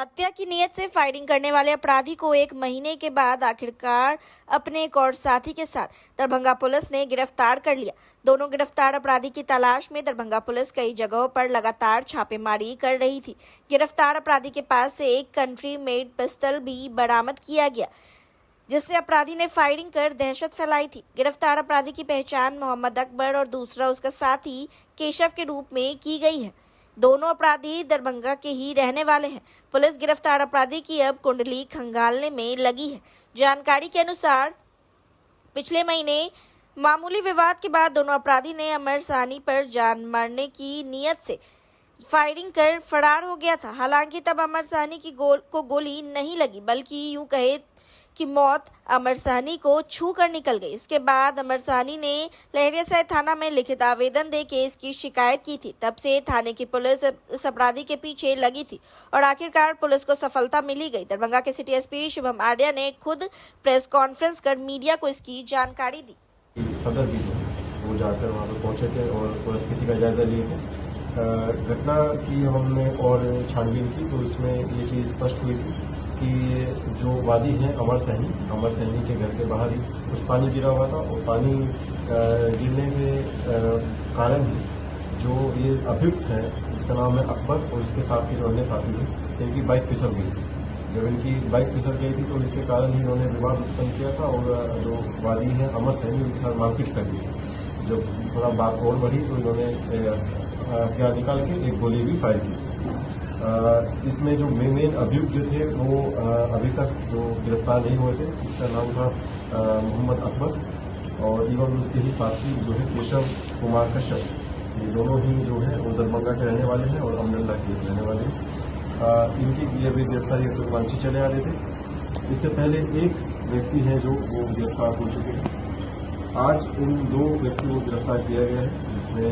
हत्या की नीयत से फायरिंग करने वाले अपराधी को 1 महीने के बाद आखिरकार अपने एक और साथी के साथ दरभंगा पुलिस ने गिरफ्तार कर लिया। दोनों गिरफ्तार अपराधी की तलाश में दरभंगा पुलिस कई जगहों पर लगातार छापेमारी कर रही थी। गिरफ्तार अपराधी के पास से एक कंट्री मेड पिस्टल भी बरामद किया गया, जिससे अपराधी ने फायरिंग कर दहशत फैलाई थी। गिरफ्तार अपराधी की पहचान मोहम्मद अकबर और दूसरा उसका साथी केशव के रूप में की गई है। दोनों अपराधी दरभंगा के ही रहने वाले हैं। पुलिस गिरफ्तार अपराधी की अब कुंडली खंगालने में लगी है। जानकारी के अनुसार पिछले महीने मामूली विवाद के बाद दोनों अपराधी ने अमर साहनी पर जान मारने की नीयत से फायरिंग कर फरार हो गया था। हालांकि तब अमर साहनी की गोली नहीं लगी, बल्कि यूं कहे कि मौत अमर साहनी को छू कर निकल गई। इसके बाद अमर साहनी ने लहरियासराय थाना में लिखित आवेदन देकर इसकी शिकायत की थी। तब से थाने की पुलिस इस अपराधी के पीछे लगी थी और आखिरकार पुलिस को सफलता मिली गई। दरभंगा के सिटी एसपी शुभम आर्या ने खुद प्रेस कॉन्फ्रेंस कर मीडिया को इसकी जानकारी दी। सदर भी वो जाकर वहाँ पर पहुंचे थे और परिस्थिति का जायजा लिए थे। घटना की हमने और छानबीन की तो इसमें ये चीज स्पष्ट हुई थी कि जो वादी है अमर सैनी के घर के बाहर ही कुछ पानी गिरा हुआ था और पानी गिरने के कारण ही जो ये अभियुक्त है, इसका नाम है अकबर और इसके साथ जो अन्य साथी है, इनकी बाइक फिसल गई थी। जब इनकी बाइक फिसल गई थी तो इसके कारण ही इन्होंने विवाद उत्पन्न किया था और जो वादी है अमर सैनी उनके साथ मारपीट कर दी। जब थोड़ा बात और बढ़ी तो इन्होंने हथियार निकाल के एक गोली भी फायर की। इसमें जो मेन अभियुक्त जो थे वो अभी तक जो गिरफ्तार नहीं हुए थे, इसका नाम था मोहम्मद अकबर और इवन उसके ही साथी जो है केशव कुमार कश्यप। ये दोनों ही जो है वो दरभंगा के रहने वाले हैं और अमडल्ला के रहने वाले हैं। इनकी ये भी गिरफ्तारी तो वांछी चले आ रहे थे। इससे पहले एक व्यक्ति है जो वो गिरफ्तार हो चुके हैं। आज इन 2 व्यक्तियों को गिरफ्तार किया गया है, जिसमें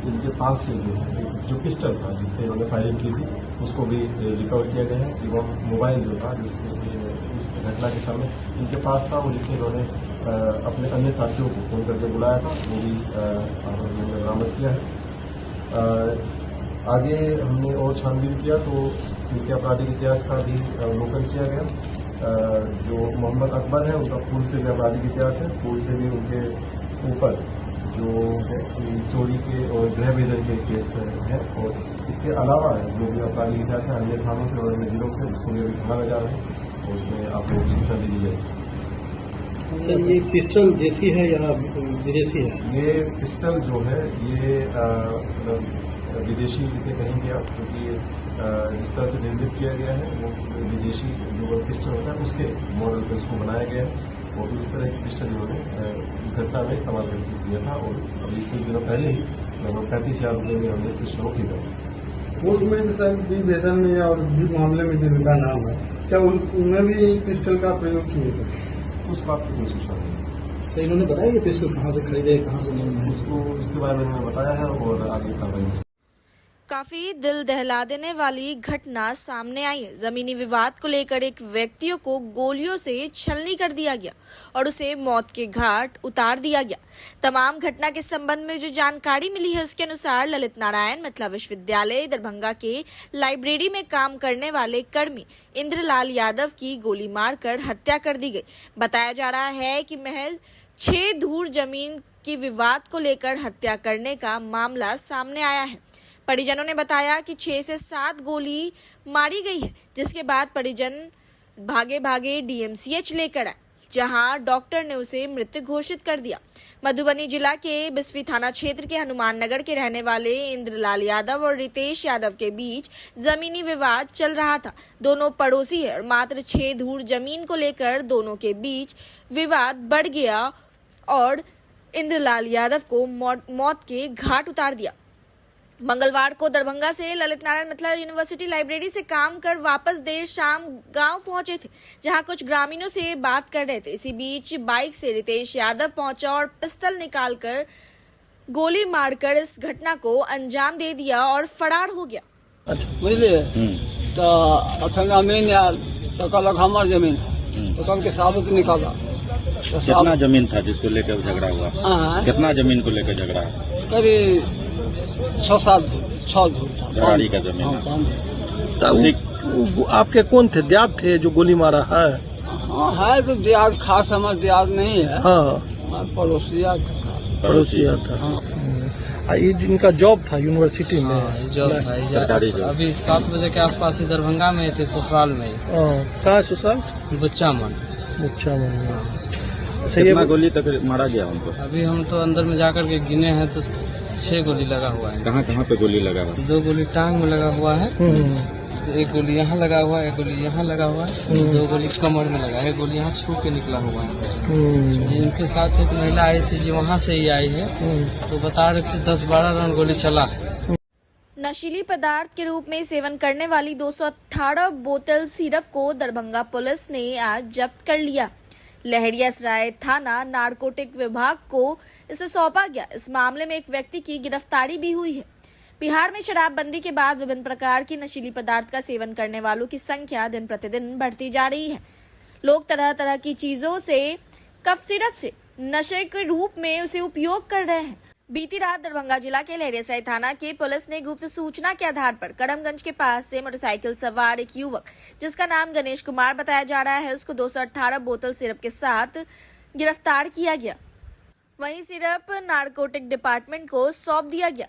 इनके पास से जो पिस्टल था जिससे इन्होंने फायरिंग की थी उसको भी रिकवर किया गया है एवं मोबाइल जो था जिससे उस घटना के समय इनके पास था और जिससे इन्होंने अपने अन्य साथियों को फोन करके बुलाया था, वो भी हमने बरामद किया है। आगे हमने और छानबीन किया तो इनके आपराधिक इतिहास का भी अवलोकन किया गया। जो मोहम्मद अकबर है उनका पूर्व से भी आपराधिक इतिहास है, पूर्व से भी उनके ऊपर जो चोरी के और गृह भेदन के केस है और इसके अलावा जो भी आपराधिक इतिहास है अन्य थानों से और अन्य जिलों से उसको भी अभी थाना जा रहे हैं और उसमें आप लोग सूचना दी जाएगी। सर, ये पिस्टल देसी है या विदेशी है? ये पिस्टल जो है ये विदेशी इसे कहेंगे आप, क्योंकि जिस तरह से निर्मित किया गया है वो विदेशी जो पिस्टल होता है उसके मॉडल पर इसको बनाया गया है और उस तरह की पिस्टल इन्होंने घटना में इस्तेमाल करके किया था और अभी कुछ दिनों पहले ही लगभग 35,000 रुपये में हमने इस पिस्टल को खरीदा। कोर्ट में सर भी वेतन में या भी मामले में जिनका नाम है, क्या उनमें भी पिस्टल का प्रयोग किए थे? उस बात की कोई सूचना नहीं। सर, इन्होंने बताया कि पिस्टल कहाँ से खरीदे, कहाँ से नहीं? उसको इसके बारे में उन्होंने बताया है और आगे कार्रवाई। काफी दिल दहला देने वाली घटना सामने आई है। जमीनी विवाद को लेकर एक व्यक्तियों को गोलियों से छलनी कर दिया गया और उसे मौत के घाट उतार दिया गया। तमाम घटना के संबंध में जो जानकारी मिली है उसके अनुसार ललित नारायण मिथिला विश्वविद्यालय दरभंगा के लाइब्रेरी में काम करने वाले कर्मी इंद्रलाल यादव की गोली मारकर हत्या कर दी गई। बताया जा रहा है कि महज 6 धूर जमीन की विवाद को लेकर हत्या करने का मामला सामने आया है। परिजनों ने बताया कि 6 से 7 गोली मारी गई है, जिसके बाद परिजन भागे भागे डीएमसीएच लेकर आए, जहां डॉक्टर ने उसे मृत घोषित कर दिया। मधुबनी जिला के बिस्फी थाना क्षेत्र के हनुमान नगर के रहने वाले इंद्रलाल यादव और रितेश यादव के बीच जमीनी विवाद चल रहा था। दोनों पड़ोसी है और मात्र 6 धूर जमीन को लेकर दोनों के बीच विवाद बढ़ गया और इंद्रलाल यादव को मौत के घाट उतार दिया। मंगलवार को दरभंगा से ललित नारायण मिथिला यूनिवर्सिटी लाइब्रेरी से काम कर वापस देर शाम गांव पहुंचे थे, जहां कुछ ग्रामीणों से बात कर रहे थे। इसी बीच बाइक से रितेश यादव पहुंचा और पिस्टल निकालकर गोली मारकर इस घटना को अंजाम दे दिया और फरार हो गया। अच्छा, बुझलिए तो अखन जमीन आयल तो कहलक हमार जमीन, तो कल के साबुत निकाला। तो कितना जमीन था जिसको लेकर झगड़ा हुआ? कितना जमीन को लेकर झगड़ा? करीब 6-7 गाड़ी का जमीन। वो आपके कौन थे? दियाद थे जो गोली मारा है? हाँ है तो दियाद, खास हमारा दियाद नहीं है, हाँ, हमारा पड़ोसिया था। पड़ोसिया था। ये इनका जॉब था यूनिवर्सिटी में? जॉब भाई सरकारी जॉब। अभी 7 बजे के आसपास ही दरभंगा में थे, ससुराल में ही। कहाँ ससुराल? बच्चा मन। अच्छा, कितना गोली तक मारा गया उनको? अभी हम तो अंदर में जाकर के गिने हैं तो 6 गोली लगा हुआ है। कहाँ कहाँ पे गोली लगा हुआ? 2 गोली टांग में लगा हुआ है, 1 गोली यहाँ लगा हुआ है, 1 गोली यहाँ लगा हुआ है, 2 गोली कमर में लगा है, 1 गोली यहाँ छू के निकला हुआ है। इनके साथ एक महिला आई थी जो वहाँ से ही आई है, तो बता रहे थे 10-12 राउंड गोली चला है। नशीली पदार्थ के रूप में सेवन करने वाली 218 बोतल सिरप को दरभंगा पुलिस ने आज जब्त कर लिया। लहरियासराय थाना नारकोटिक विभाग को इसे सौंपा गया। इस मामले में एक व्यक्ति की गिरफ्तारी भी हुई है। बिहार में शराबबंदी के बाद विभिन्न प्रकार की नशीली पदार्थ का सेवन करने वालों की संख्या दिन प्रतिदिन बढ़ती जा रही है। लोग तरह तरह की चीजों से, कफ सिरप से नशे के रूप में उसे उपयोग कर रहे हैं। बीती रात दरभंगा जिला के लहरियासराय थाना के पुलिस ने गुप्त सूचना के आधार पर करमगंज के पास से मोटरसाइकिल सवार एक युवक, जिसका नाम गणेश कुमार बताया जा रहा है, उसको 218 बोतल सिरप के साथ गिरफ्तार किया गया। वहीं सिरप नारकोटिक डिपार्टमेंट को सौंप दिया गया।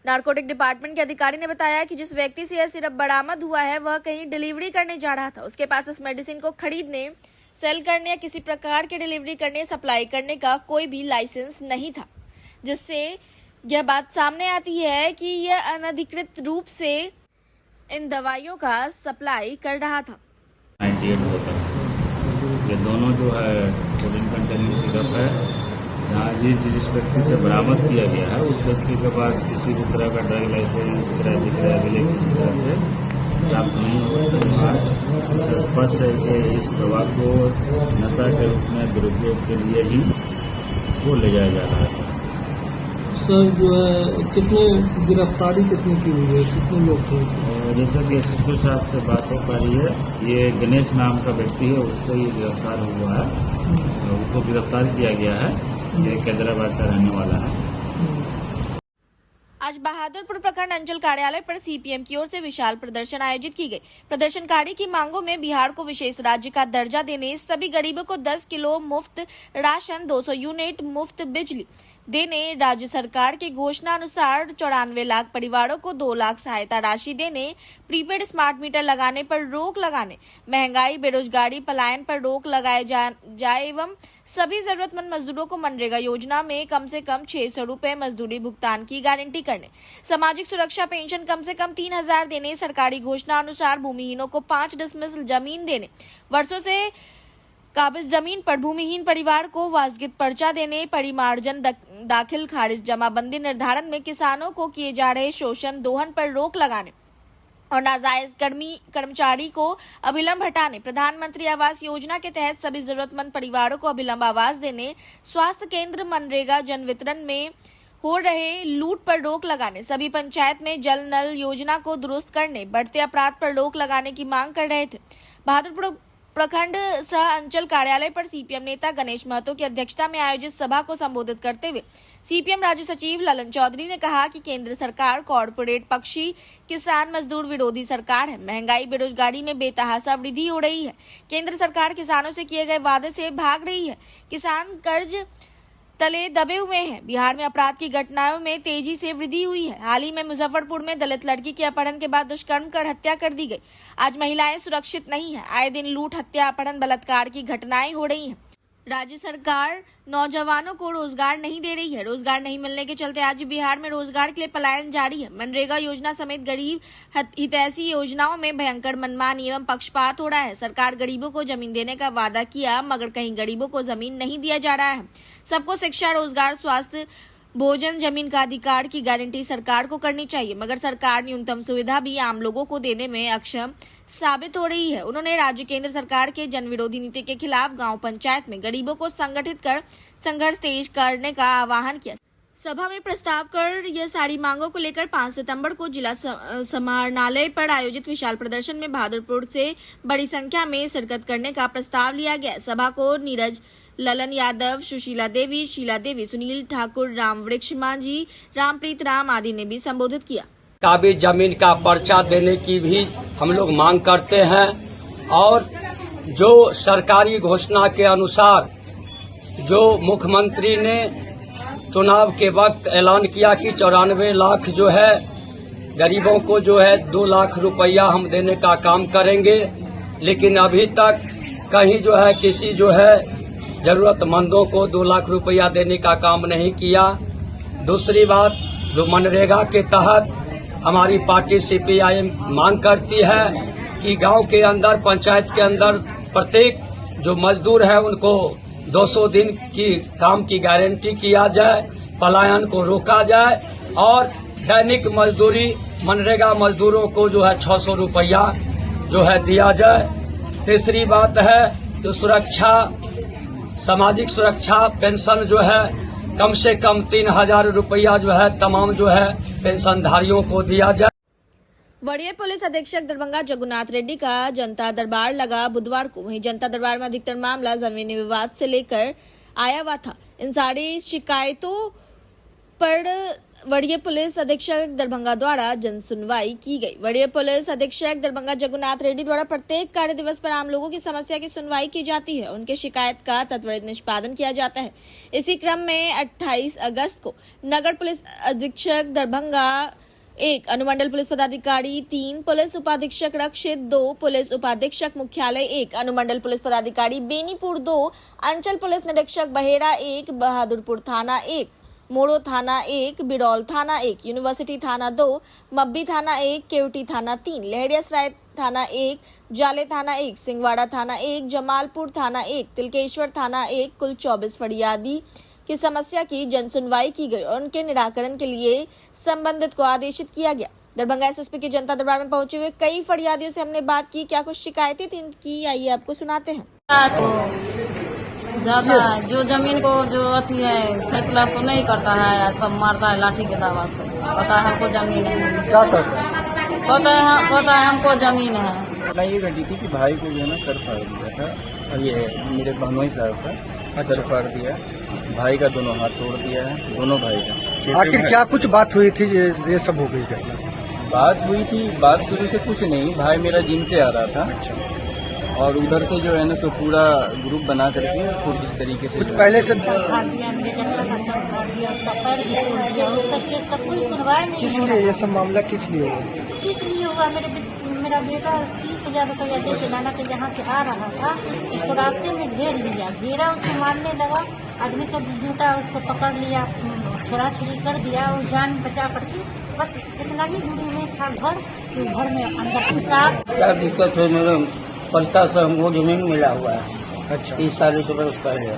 नारकोटिक डिपार्टमेंट के अधिकारी ने बताया कि जिस व्यक्ति से यह सिरप बरामद हुआ है वह कहीं डिलीवरी करने जा रहा था। उसके पास इस मेडिसिन को खरीदने, सेल करने या किसी प्रकार के डिलीवरी करने, सप्लाई करने का कोई भी लाइसेंस नहीं था, जिससे यह बात सामने आती है कि यह अनधिकृत रूप से इन दवाइयों का सप्लाई कर रहा था। 98 बोतल ये दोनों जो है कोलिन कंटेनिंग सिरप है, जहाँ जिस व्यक्ति से बरामद किया गया है उस व्यक्ति के पास किसी भी तरह का ड्रग लाइसेंस, क्रय विक्रय किसी तरह से प्राप्त नहीं होता। इससे स्पष्ट है कि इस दवा को नशा के रूप में दुरुपयोग के लिए ही इसको ले जाया जा रहा है। सर जो है कितने गिरफ्तारी कितनी की हुई है, कितने लोग थे? जैसा कि एसएसपी साहब से बात हो पा रही है, ये गणेश नाम का व्यक्ति है, उससे ये गिरफ्तार हुआ है। उसको गिरफ्तार किया गया है, ये हैदराबाद का रहने वाला है। आज बहादुरपुर प्रखंड अंचल कार्यालय पर सीपीएम की ओर से विशाल प्रदर्शन आयोजित की गई। प्रदर्शनकारी की मांगों में बिहार को विशेष राज्य का दर्जा देने, सभी गरीबों को 10 किलो मुफ्त राशन, 200 यूनिट मुफ्त बिजली देने, राज्य सरकार की घोषणा अनुसार 94 लाख परिवारों को 2 लाख सहायता राशि देने, प्रीपेड स्मार्ट मीटर लगाने पर रोक लगाने, महंगाई, बेरोजगारी, पलायन पर रोक लगाए जाए एवं सभी जरूरतमंद मजदूरों को मनरेगा योजना में कम से कम 600 रुपए मजदूरी भुगतान की गारंटी करने, सामाजिक सुरक्षा पेंशन कम से कम 3000 देने, सरकारी घोषणा अनुसार भूमिहीनों को 5 डिसमिल जमीन देने, वर्षों से काबिज जमीन पर भूमिहीन परिवार को वाजिब पर्चा देने, परिमार्जन दाखिल खारिज जमाबंदी निर्धारण में किसानों को किए जा रहे शोषण दोहन पर रोक लगाने और नाजायज कर्मचारी को अविलंब हटाने, प्रधानमंत्री आवास योजना के तहत सभी जरूरतमंद परिवारों को अविलंब आवास देने, स्वास्थ्य केंद्र, मनरेगा जन वितरण में हो रहे लूट पर रोक लगाने, सभी पंचायत में जल नल योजना को दुरुस्त करने, बढ़ते अपराध पर रोक लगाने की मांग कर रहे थे। बहादुरपुर प्रखंड सह अंचल कार्यालय पर सीपीएम नेता गणेश महतो की अध्यक्षता में आयोजित सभा को संबोधित करते हुए सीपीएम राज्य सचिव ललन चौधरी ने कहा कि केंद्र सरकार कॉरपोरेट पक्षी, किसान मजदूर विरोधी सरकार है। महंगाई, बेरोजगारी में बेतहाशा वृद्धि हो रही है। केंद्र सरकार किसानों से किए गए वादे से भाग रही है। किसान कर्ज तले दबे हुए हैं। बिहार में अपराध की घटनाओं में तेजी से वृद्धि हुई है। हाल ही में मुजफ्फरपुर में दलित लड़की के अपहरण के बाद दुष्कर्म कर हत्या कर दी गई। आज महिलाएं सुरक्षित नहीं है। आए दिन लूट, हत्या, अपहरण, बलात्कार की घटनाएं हो रही हैं। राज्य सरकार नौजवानों को रोजगार नहीं दे रही है। रोजगार नहीं मिलने के चलते आज बिहार में रोजगार के लिए पलायन जारी है। मनरेगा योजना समेत गरीब हितैषी योजनाओं में भयंकर मनमानी एवं पक्षपात हो रहा है। सरकार गरीबों को जमीन देने का वादा किया, मगर कहीं गरीबों को जमीन नहीं दिया जा रहा है। सबको शिक्षा, रोजगार, स्वास्थ्य, भोजन, जमीन का अधिकार की गारंटी सरकार को करनी चाहिए, मगर सरकार न्यूनतम सुविधा भी आम लोगों को देने में अक्षम साबित हो रही है। उन्होंने राज्य केंद्र सरकार के जन विरोधी नीति के खिलाफ गांव पंचायत में गरीबों को संगठित कर संघर्ष तेज करने का आह्वान किया। सभा में प्रस्ताव कर यह सारी मांगों को लेकर 5 सितंबर को जिला समाहरणालय पर आयोजित विशाल प्रदर्शन में बहादुरपुर से बड़ी संख्या में शिरकत करने का प्रस्ताव लिया गया। सभा को नीरज, ललन यादव, सुशीला देवी, शीला देवी, सुनील ठाकुर, राम वृक्ष मांझी, रामप्रीत राम आदि ने भी संबोधित किया। काबिज जमीन का पर्चा देने की भी हम लोग मांग करते हैं। और जो सरकारी घोषणा के अनुसार जो मुख्यमंत्री ने चुनाव के वक्त ऐलान किया कि 94 लाख जो है गरीबों को जो है 2 लाख रुपया हम देने का काम करेंगे, लेकिन अभी तक कहीं जो है किसी जो है जरूरतमंदों को 2 लाख रुपया देने का काम नहीं किया। दूसरी बात, जो मनरेगा के तहत हमारी पार्टी CPIM मांग करती है कि गांव के अंदर, पंचायत के अंदर प्रत्येक जो मजदूर है उनको 200 दिन की काम की गारंटी किया जाए, पलायन को रोका जाए और दैनिक मजदूरी मनरेगा मजदूरों को जो है 600 रुपया जो है दिया जाए। तीसरी बात है जो सुरक्षा, सामाजिक सुरक्षा पेंशन जो है कम से कम 3000 रुपया जो है तमाम जो है पेंशनधारियों को दिया जाए। वरीय पुलिस अधीक्षक दरभंगा जगन्नाथ रेड्डी का जनता दरबार लगा बुधवार को। वहीं जनता दरबार में अधिकतर मामला जमीनी विवाद से लेकर आया हुआ था। इन सारी शिकायतों पर वरीय पुलिस अधीक्षक दरभंगा द्वारा जन सुनवाई की गई। वरीय पुलिस अधीक्षक दरभंगा जगन्नाथ रेड्डी द्वारा प्रत्येक कार्य दिवस पर आम लोगों की समस्या की सुनवाई की जाती है, उनके शिकायत का त्वरित निष्पादन किया जाता है। इसी क्रम में 28 अगस्त को नगर पुलिस अधीक्षक दरभंगा 1, अनुमंडल पुलिस पदाधिकारी 3, पुलिस उपाधीक्षक रक्षित 2, पुलिस उपाधीक्षक मुख्यालय 1, अनुमंडल पुलिस पदाधिकारी बेनीपुर 2, अंचल पुलिस निरीक्षक बहेड़ा 1, बहादुरपुर थाना 1, मोड़ो थाना 1, बिरौल थाना 1, यूनिवर्सिटी थाना 2, मब्बी थाना 1, केवटी थाना 3, लहरियासराय थाना 1, जाले थाना 1, सिंगवाड़ा थाना 1, जमालपुर थाना 1, तिलकेश्वर थाना 1, कुल 24 फरियादी की समस्या की जन सुनवाई की गई और उनके निराकरण के लिए संबंधित को आदेशित किया गया। दरभंगा SSP के जनता दरबार में पहुंचे हुए कई फरियादियों से हमने बात की। क्या कुछ शिकायतें थी इनकी, आइए आपको सुनाते हैं। ज्यादा जो जमीन को जो अथी है फैसला तो नहीं करता है, सब मारता है लाठी के दावा से। पता है हमको जमीन है, क्या करते हैं? पता है हमको जमीन है। मैं ये घटी थी कि भाई को जो है ना सर फाड़ दिया था, और ये मेरे बहनोई साहब का सर फाड़ दिया, भाई का दोनों हाथ तोड़ दिया है, दोनों भाई का। आखिर क्या कुछ बात हुई थी ये सब हो गई क्या? बात हुई थी, बात शुरू से कुछ नहीं, भाई मेरा जिम से आ रहा था और उधर से जो है ना तो पूरा ग्रुप बना करके कुछ इस तरीके से कुछ पहले से किस लिए ये सब मामला किस लिए होगा? मेरा बेटा 30,000 रुपया दे के लाना के यहाँ से आ रहा था, इसको रास्ते में घेरा उसको मारने लगा, आदमी सब जूटा उसको पकड़ लिया, छुड़ा-छुड़ी कर दिया और जान बचा करके बस इतना ही दूरी में था घर में अंदर पेशाब। क्या दिक्कत है, मेरे पैसा से हमको जमीन मिला हुआ है। अच्छा, 30 साल से बरस पहले,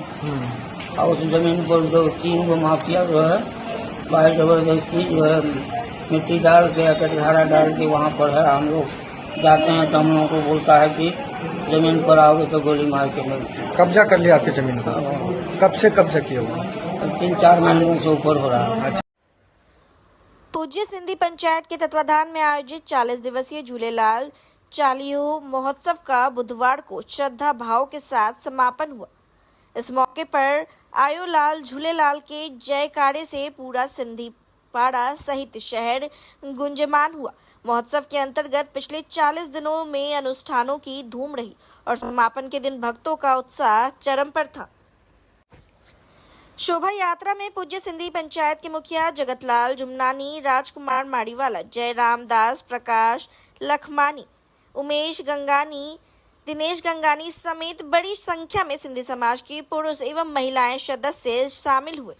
और उस जमीन पर 2-3 गो माफिया जो है बाहर जबरदस्ती जो है मिट्टी डाल के कटघारा डाल के वहाँ पर है। हम लोग जाते हैं तो हम लोगों को बोलता है कि जमीन पर आओगे तो गोली मार के मिलती। कब्जा कर लिया आपके जमीन का? कब से कब्जा किया हुआ? 3-4 महीनों से ऊपर हो रहा है। पूज्य सिंधी पंचायत के तत्वाधान में आयोजित 40 दिवसीय झूलेलाल चालीहो महोत्सव का बुधवार को श्रद्धा भाव के साथ समापन हुआ। इस मौके पर आयोलाल झूलेलाल के जयकारे से पूरा सिंधी पाड़ा सहित शहर गुंजमान हुआ। महोत्सव के अंतर्गत पिछले 40 दिनों में अनुष्ठानों की धूम रही और समापन के दिन भक्तों का उत्साह चरम पर था। शोभा यात्रा में पूज्य सिंधी पंचायत के मुखिया जगतलाल जुमनानी, राजकुमार माड़ीवाला, जयराम दास, प्रकाश लखमानी, उमेश गंगानी, दिनेश गंगानी समेत बड़ी संख्या में सिंधी समाज के पुरुष एवं महिलाएं सदस्य शामिल हुए।